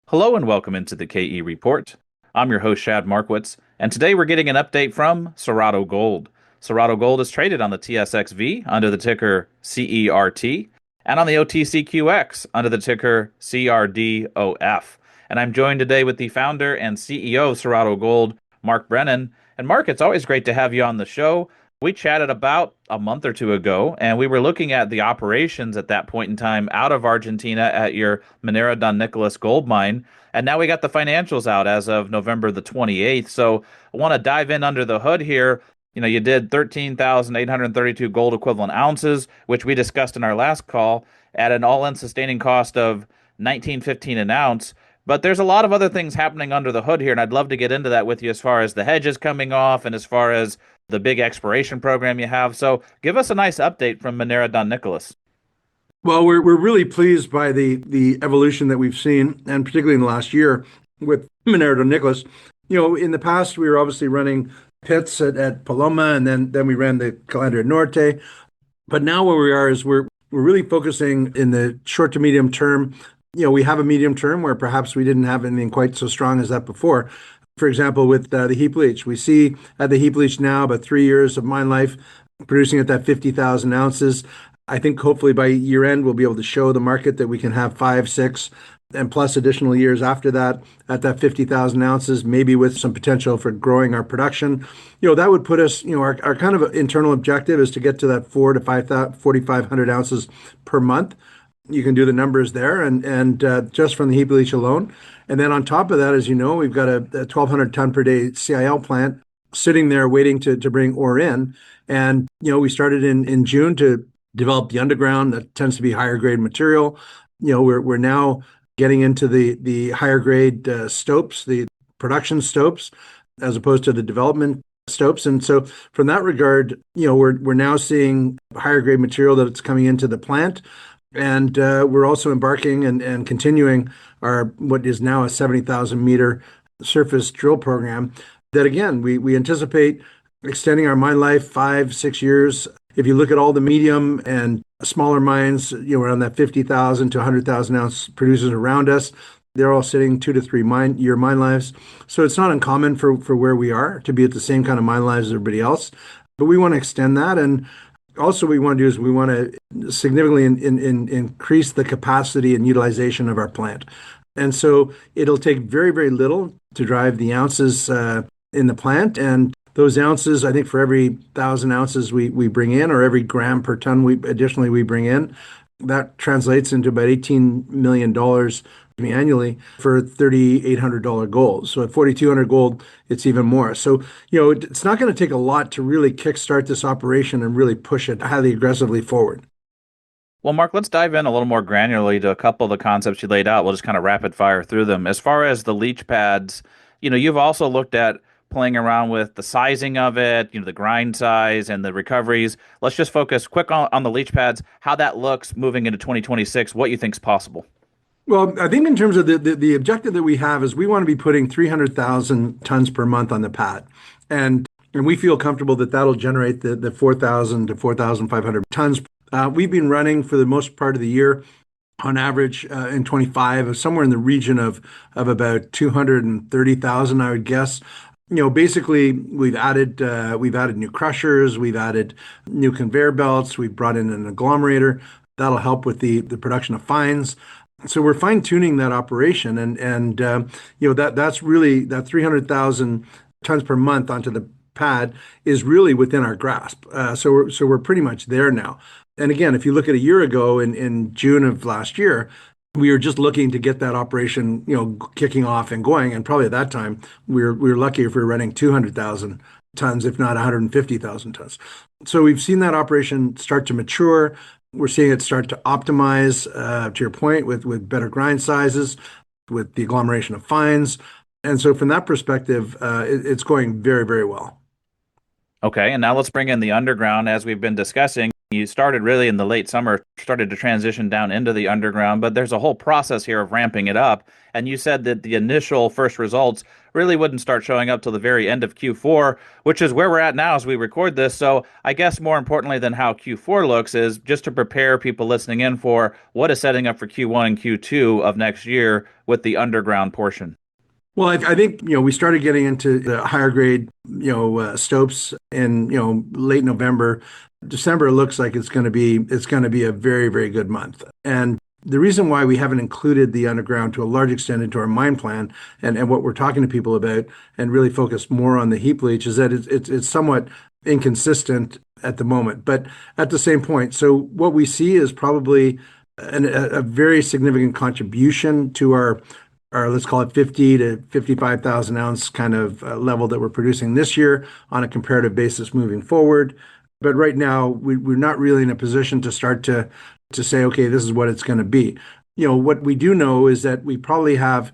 Hello and welcome into the KE Report. I'm your host, Shad Markwitz, and today we're getting an update from Cerrado Gold. Cerrado Gold is traded on the TSX.V under the ticker CERT and on the OTCQX under the ticker CRDOF. And I'm joined today with the founder and CEO of Cerrado Gold, Mark Brennan. And Mark, it's always great to have you on the show. We chatted about a month or two ago, and we were looking at the operations at that point in time out of Argentina at your Minera Don Nicolas gold mine. And now we got the financials out as of November the 28th. So I want to dive in under the hood here. You did 13,832 gold equivalent ounces, which we discussed in our last call, at an all-in sustaining cost of 19.15 an ounce. But there's a lot of other things happening under the hood here, and I'd love to get into that with you as far as the hedges coming off and as far as the big exploration program you have. So give us a nice update from Minera Don Nicolas. Well, we're really pleased by the evolution that we've seen, and particularly in the last year with Minera Don Nicolas. In the past, we were obviously running pits at Paloma, and then we ran the Calandria Norte. But now where we are is we're really focusing in the short to medium term. We have a medium term where perhaps we didn't have anything quite so strong as that before. For example, with the heap leach, we see at the heap leach now about 3 years of mine life, producing at that 50,000 ounces. I think hopefully by year end, we'll be able to show the market that we can have 5, 6, and plus additional years after that at that 50,000 ounces, maybe with some potential for growing our production. That would put us, our kind of internal objective is to get to that 4 to 5, 4,500 ounces per month. You can do the numbers there and just from the heap leach alone. And then on top of that, as you know, we've got a 1,200 ton per day CIL plant sitting there waiting to bring ore in. And, we started in June to develop the underground. That tends to be higher grade material. We're now getting into the higher grade stopes, the production stopes, as opposed to the development stopes. And so from that regard, we're now seeing higher grade material that's coming into the plant. And we're also embarking and continuing our what is now a 70,000 meter surface drill program that, again, we anticipate extending our mine life 5, 6 years. If you look at all the medium and smaller mines, around that 50,000 to 100,000 ounce producers around us, they're all sitting 2 to 3 year mine lives. So it's not uncommon for where we are to be at the same kind of mine lives as everybody else. But we want to extend that. And also, what we want to do is we want to significantly increase the capacity and utilization of our plant. And so it'll take very, very little to drive the ounces in the plant. And those ounces, I think for every 1,000 ounces we bring in, or every gram per ton additionally we bring in, that translates into about $18 million annually for $3,800 gold. So at 4,200 gold, it's even more. So, it's not going to take a lot to really kickstart this operation and really push it highly aggressively forward. Well, Mark, let's dive in a little more granularly to a couple of the concepts you laid out. We'll just kind of rapid fire through them. As far as the leach pads, you've also looked at playing around with the sizing of it, the grind size and the recoveries. Let's just focus quick on the leach pads, how that looks moving into 2026, what you think is possible. Well, I think in terms of the objective that we have is we want to be putting 300,000 tons per month on the pad. And we feel comfortable that that'll generate the 4,000 to 4,500 tons. We've been running for the most part of the year on average in 25, somewhere in the region of about 230,000, I would guess. Basically, we've added new crushers, we've added new conveyor belts, we've brought in an agglomerator that'll help with the production of fines. So we're fine tuning that operation, and that's really that 300,000 tons per month onto the pad is really within our grasp. So we're pretty much there now. And again, if you look at a year ago in June of last year, we were just looking to get that operation, kicking off and going. And probably at that time, we were lucky if we were running 200,000 tons, if not 150,000 tons. So we've seen that operation start to mature. We're seeing it start to optimize, to your point, with better grind sizes, with the agglomeration of fines. And so from that perspective, it's going very, very well. Okay, and now let's bring in the underground as we've been discussing. You started really in the late summer, started to transition down into the underground, but there's a whole process here of ramping it up. And you said that the initial first results really wouldn't start showing up till the very end of Q4, which is where we're at now as we record this. So I guess more importantly than how Q4 looks is just to prepare people listening in for what is setting up for Q1 and Q2 of next year with the underground portion. Well, I think, we started getting into the higher grade, stopes in, late November. December looks like it's going to be a very, very good month. And the reason why we haven't included the underground to a large extent into our mine plan and what we're talking to people about and really focus more on the heap leach is that it's somewhat inconsistent at the moment. But at the same point, so what we see is probably a very significant contribution to our let's call it 50 to 55,000 ounce kind of level that we're producing this year on a comparative basis moving forward. But right now, we're not really in a position to start to say, okay, this is what it's going to be. What we do know is that we probably have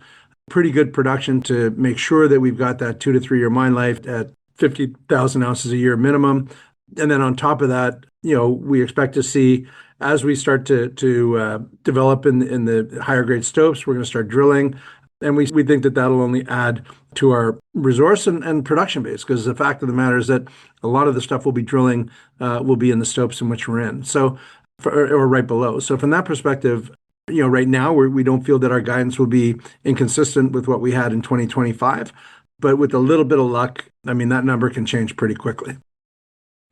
pretty good production to make sure that we've got that 2 to 3 year mine life at 50,000 ounces a year minimum. And then on top of that, we expect to see as we start to develop in the higher grade stopes, we're going to start drilling. And we think that that'll only add to our resource and production base, because the fact of the matter is that a lot of the stuff we'll be drilling will be in the stopes in which we're in. So, or right below. So from that perspective, right now we don't feel that our guidance will be inconsistent with what we had in 2025. But with a little bit of luck, I mean, that number can change pretty quickly.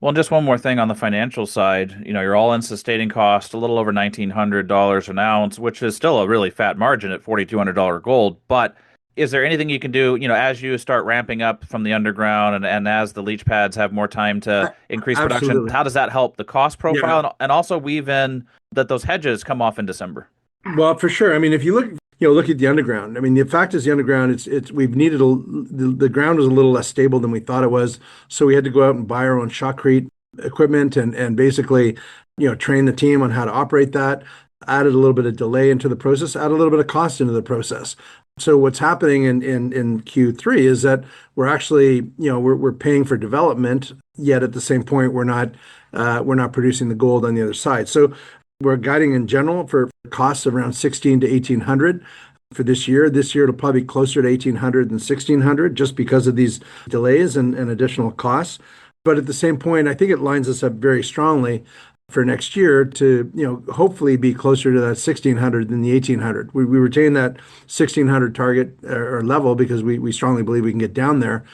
Well, just one more thing on the financial side, your all-in sustaining cost, a little over $1,900 an ounce, which is still a really fat margin at $4,200 gold. But is there anything you can do, as you start ramping up from the underground and as the leach pads have more time to increase production, Absolutely. how does that help the cost profile Yeah. and also weave in that those hedges come off in December? Well, for sure. I mean, if you look at the underground. I mean, the fact is the underground, it's we've needed the ground was a little less stable than we thought it was, so we had to go out and buy our own shotcrete equipment and basically, train the team on how to operate that. Added a little bit of delay into the process, add a little bit of cost into the process. So what's happening in Q3 is that we're actually, we're paying for development, yet at the same point we're not producing the gold on the other side. So we're guiding in general for costs of around 16 to 1800 for this year. This year it'll probably be closer to 1800 than 1600 just because of these delays and additional costs. But at the same point, I think it lines us up very strongly for next year to, hopefully be closer to that 1600 than the 1800. We retain that 1600 target or level because we strongly believe we can get down there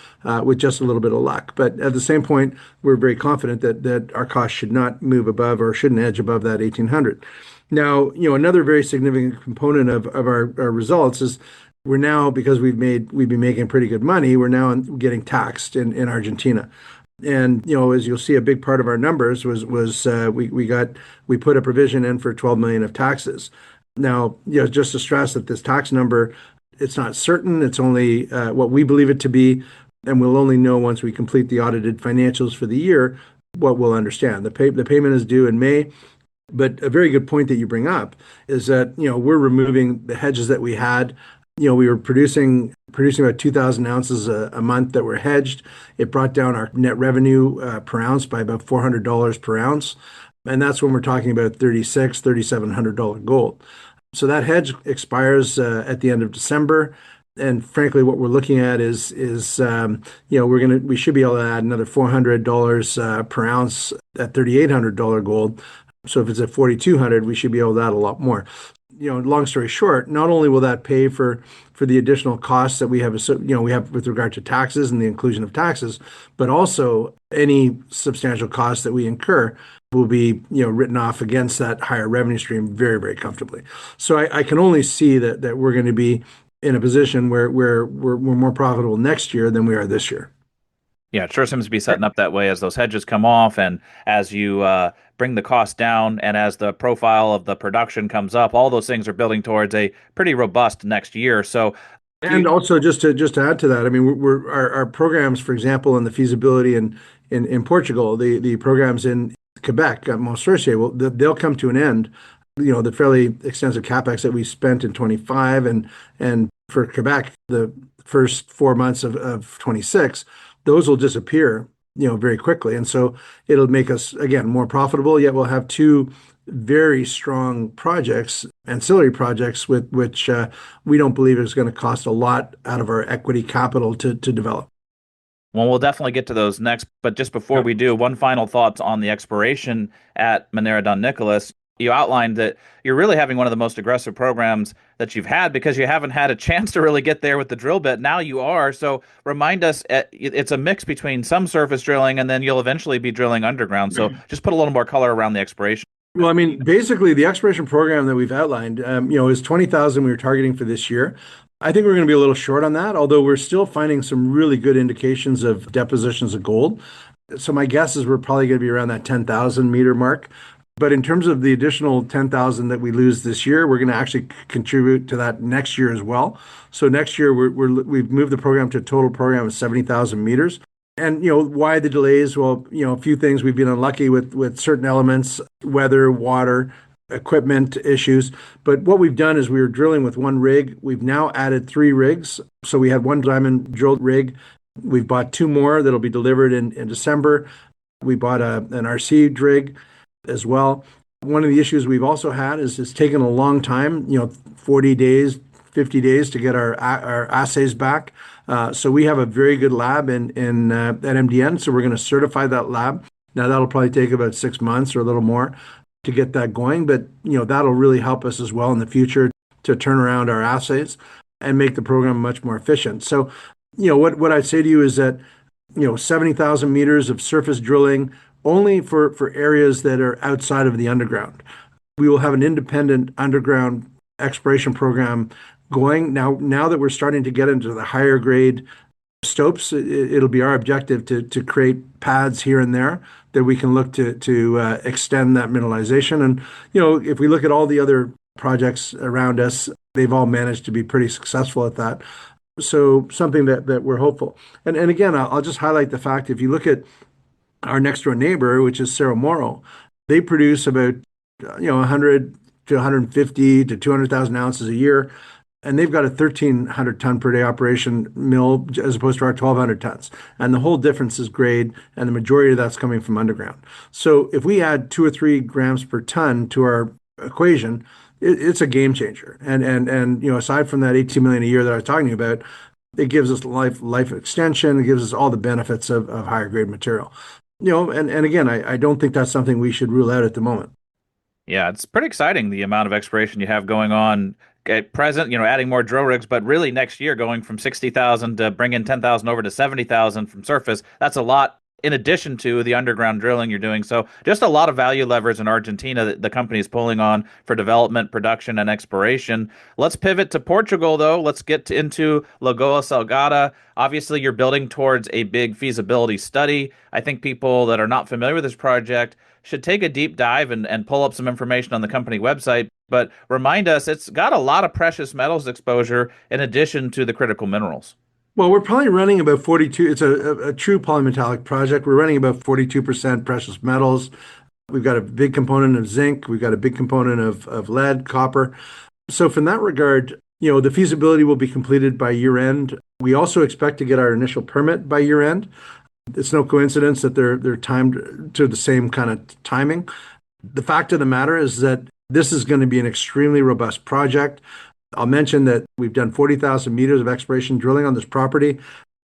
with just a little bit of luck. But at the same point, we're very confident that our costs should not move above or shouldn't edge above that 1800. Now, another very significant component of our results is we're now, because we've been making pretty good money, we're now getting taxed in Argentina. And as you'll see, a big part of our numbers was we put a provision in for 12 million of taxes. Now, just to stress that this tax number, it's not certain. It's only what we believe it to be, and we'll only know once we complete the audited financials for the year what we'll understand. The payment is due in May. But a very good point that you bring up is that we're removing the hedges that we had. We were producing about 2,000 ounces a month that were hedged. It brought down our net revenue per ounce by about $400 per ounce. And that's when we're talking about $3,600, $3,700 gold. So that hedge expires at the end of December. And frankly, what we're looking at is we should be able to add another $400 per ounce at $3,800 gold. So if it's at 4,200, we should be able to add a lot more. Long story short, not only will that pay for the additional costs that we have with regard to taxes and the inclusion of taxes, but also any substantial costs that we incur will be written off against that higher revenue stream very, very comfortably. So I can only see that we're going to be in a position where we're more profitable next year than we are this year. Yeah, it sure seems to be setting up that way as those hedges come off and as you bring the cost down and as the profile of the production comes up, all those things are building towards a pretty robust next year. So, and also just to add to that, I mean, our programs, for example, in the feasibility in Portugal, the programs in Quebec at Mont Sorcier, they'll come to an end. The fairly extensive capex that we spent in 25 and for Quebec, the first 4 months of 26, those will disappear very quickly. And so it'll make us, again, more profitable, yet we'll have two very strong projects, ancillary projects, with which we don't believe is going to cost a lot out of our equity capital to develop. Well, we'll definitely get to those next. But just before Yep. we do, one final thoughts on the exploration at Minera Don Nicolas. You outlined that you're really having one of the most aggressive programs that you've had because you haven't had a chance to really get there with the drill bit. Now you are. So remind us, it's a mix between some surface drilling and then you'll eventually be drilling underground. So just put a little more color around the exploration. Well, I mean, basically, the exploration program that we've outlined, is 20,000 we were targeting for this year. I think we're going to be a little short on that, although we're still finding some really good indications of depositions of gold. So my guess is we're probably going to be around that 10,000 meter mark. But in terms of the additional 10,000 that we lose this year, we're going to actually contribute to that next year as well. So next year, we've moved the program to a total program of 70,000 meters. And why the delays? Well, a few things. We've been unlucky with certain elements, weather, water, equipment issues. But what we've done is we were drilling with one rig. We've now added three rigs. So we had one diamond drill rig. We've bought two more that'll be delivered in December. We bought an RC rig as well. One of the issues we've also had is it's taken a long time, 40 days, 50 days to get our assays back. So we have a very good lab at MDN. So we're going to certify that lab. Now that'll probably take about 6 months or a little more to get that going, but that'll really help us as well in the future to turn around our assays and make the program much more efficient. So, what I'd say to you is that 70,000 meters of surface drilling only for areas that are outside of the underground. We will have an independent underground exploration program going now that we're starting to get into the higher grade stopes. It'll be our objective to create pads here and there that we can look to extend that mineralization. And if we look at all the other projects around us, they've all managed to be pretty successful at that. So something that we're hopeful. And again, I'll just highlight the fact, if you look at our next door neighbor, which is Cerro Moro, they produce about 100 to 150 to 200,000 ounces a year. And they've got a 1,300 ton per day operation mill as opposed to our 1,200 tons. And the whole difference is grade, and the majority of that's coming from underground. So if we add 2 or 3 grams per ton to our equation, it's a game changer. And aside from that 18 million a year that I was talking about, it gives us life extension. It gives us all the benefits of higher grade material. And again, I don't think that's something we should rule out at the moment. Yeah, it's pretty exciting the amount of exploration you have going on at present, adding more drill rigs, but really next year going from 60,000 to bring in 10,000 over to 70,000 from surface. That's a lot in addition to the underground drilling you're doing. So just a lot of value levers in Argentina that the company is pulling on for development, production, and exploration. Let's pivot to Portugal, though. Let's get into Lagoa Salgada. Obviously, you're building towards a big feasibility study. I think people that are not familiar with this project should take a deep dive and pull up some information on the company website. But remind us, it's got a lot of precious metals exposure in addition to the critical minerals. Well, we're probably running about 42. It's a true polymetallic project. We're running about 42% precious metals. We've got a big component of zinc. We've got a big component of lead, copper. So from that regard, the feasibility will be completed by year end. We also expect to get our initial permit by year end. It's no coincidence that they're timed to the same kind of timing. The fact of the matter is that this is going to be an extremely robust project. I'll mention that we've done 40,000 meters of exploration drilling on this property.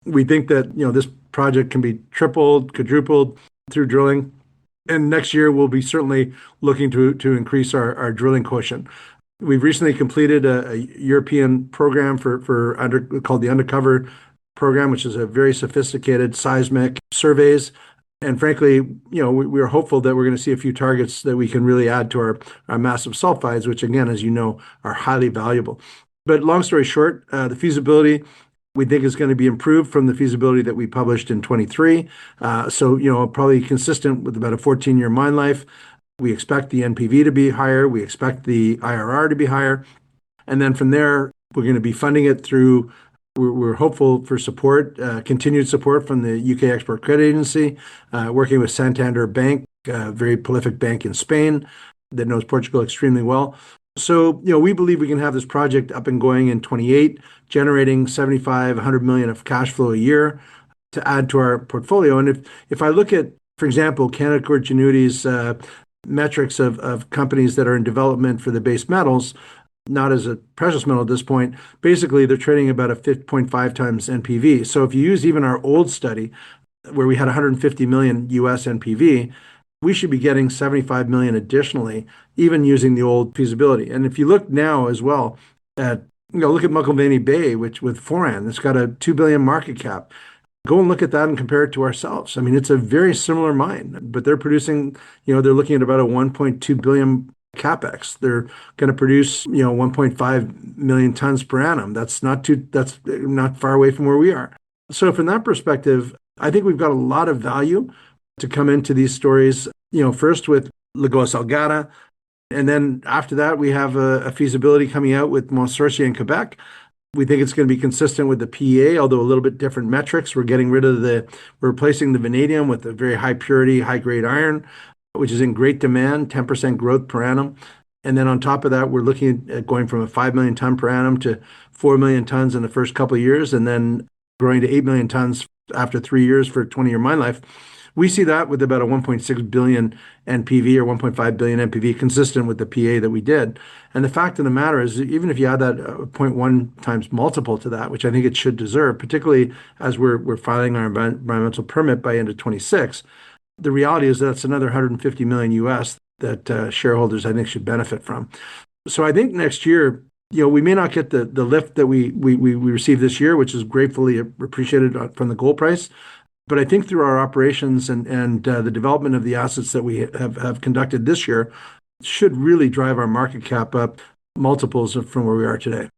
We think that this project can be tripled, quadrupled through drilling. And next year, we'll be certainly looking to increase our drilling quotient. We've recently completed a European program called the Undercover program, which is a very sophisticated seismic surveys. And frankly, we're hopeful that we're going to see a few targets that we can really add to our massive sulfides, which again, as you know, are highly valuable. But long story short, the feasibility we think is going to be improved from the feasibility that we published in 23. So, probably consistent with about a 14-year mine life. We expect the NPV to be higher. We expect the IRR to be higher. And then from there, we're going to be funding it through. We're hopeful for support, continued support from the UK Export Credit Agency, working with Santander Bank, a very prolific bank in Spain that knows Portugal extremely well. So, we believe we can have this project up and going in 28, generating 75, 100 million of cash flow a year. to add to our portfolio. And if I look at, for example, Canaccord Genuity's metrics of companies that are in development for the base metals, not as a precious metal at this point, basically they're trading about a 5.5 times NPV. So if you use even our old study where we had 150 million US NPV, we should be getting 75 million additionally, even using the old feasibility. And if you look now as well at, look at McIlvenny Bay, which with Foran, it's got a 2 billion market cap. Go and look at that and compare it to ourselves. I mean, it's a very similar mine, but they're producing, they're looking at about a 1.2 billion capex. They're going to produce, 1.5 million tons per annum. That's not far away from where we are. So from that perspective, I think we've got a lot of value to come into these stories, first with Lagoa Salgada, and then after that, we have a feasibility coming out with Mont Sorcier in Quebec. We think it's going to be consistent with the PEA, although a little bit different metrics. We're replacing the vanadium with a very high purity, high grade iron, which is in great demand, 10% growth per annum. And then on top of that, we're looking at going from a 5 million ton per annum to 4 million tons in the first couple of years, and then growing to 8 million tons after 3 years for a 20-year mine life. We see that with about a 1.6 billion NPV or 1.5 billion NPV, consistent with the PA that we did. And the fact of the matter is, even if you add that 0.1 times multiple to that, which I think it should deserve, particularly as we're filing our environmental permit by end of 26, the reality is that's another 150 million US that shareholders, I think, should benefit from. So I think next year, we may not get the lift that we received this year, which is gratefully appreciated from the gold price. But I think through our operations and the development of the assets that we have conducted this year should really drive our market cap up multiples from where we are today.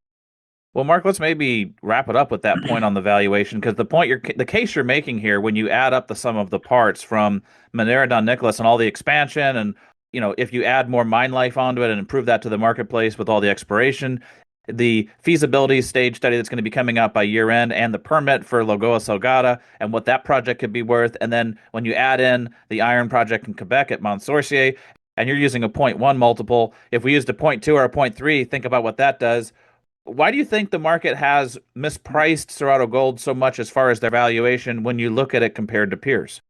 Well, Mark, let's maybe wrap it up with that point on the valuation, because the case you're making here, when you add up the sum of the parts from Minera Don Nicolas and all the expansion, and if you add more mine life onto it and improve that to the marketplace with all the exploration, the feasibility stage study that's going to be coming out by year end, and the permit for Lagoa Salgada and what that project could be worth. And then when you add in the iron project in Quebec at Mont Sorcier, and you're using a 0.1 multiple, if we used a 0.2 or a 0.3, think about what that does. Why do you think the market has mispriced Cerrado Gold so much as far as their valuation when you look at it compared to peers?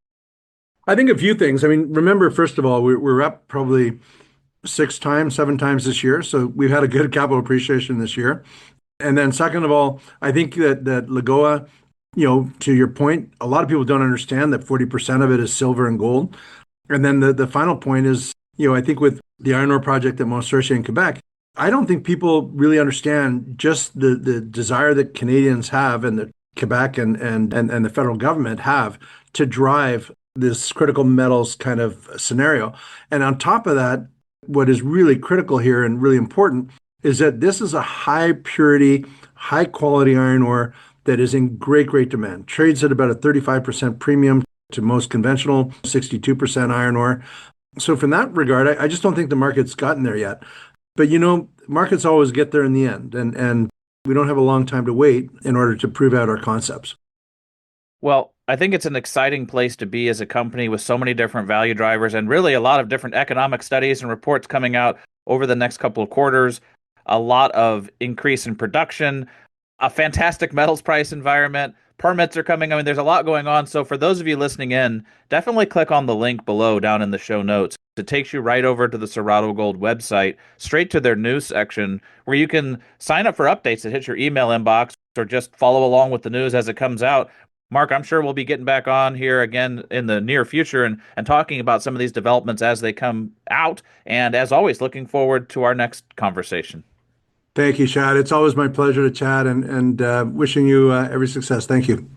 I think a few things. I mean, remember, first of all, we're up probably 6 times, 7 times this year. So we've had a good capital appreciation this year. And then second of all, I think that Lagoa, to your point, a lot of people don't understand that 40% of it is silver and gold. And then the final point is, I think with the iron ore project at Mont Sorcier in Quebec, I don't think people really understand just the desire that Canadians have and that Quebec and the federal government have to drive this critical metals kind of scenario. And on top of that, what is really critical here and really important is that this is a high purity, high quality iron ore that is in great demand. Trades at about a 35% premium to most conventional 62% iron ore. So from that regard, I just don't think the market's gotten there yet. But markets always get there in the end, and we don't have a long time to wait in order to prove out our concepts. Well, I think it's an exciting place to be as a company with so many different value drivers and really a lot of different economic studies and reports coming out over the next couple of quarters, a lot of increase in production, a fantastic metals price environment, permits are coming. I mean, there's a lot going on. So for those of you listening in, definitely click on the link below down in the show notes. It takes you right over to the Cerrado Gold website, straight to their news section, where you can sign up for updates that hit your email inbox or just follow along with the news as it comes out. Mark, I'm sure we'll be getting back on here again in the near future and talking about some of these developments as they come out. And as always, looking forward to our next conversation. Thank you, Chad. It's always my pleasure to chat and wishing you every success. Thank you.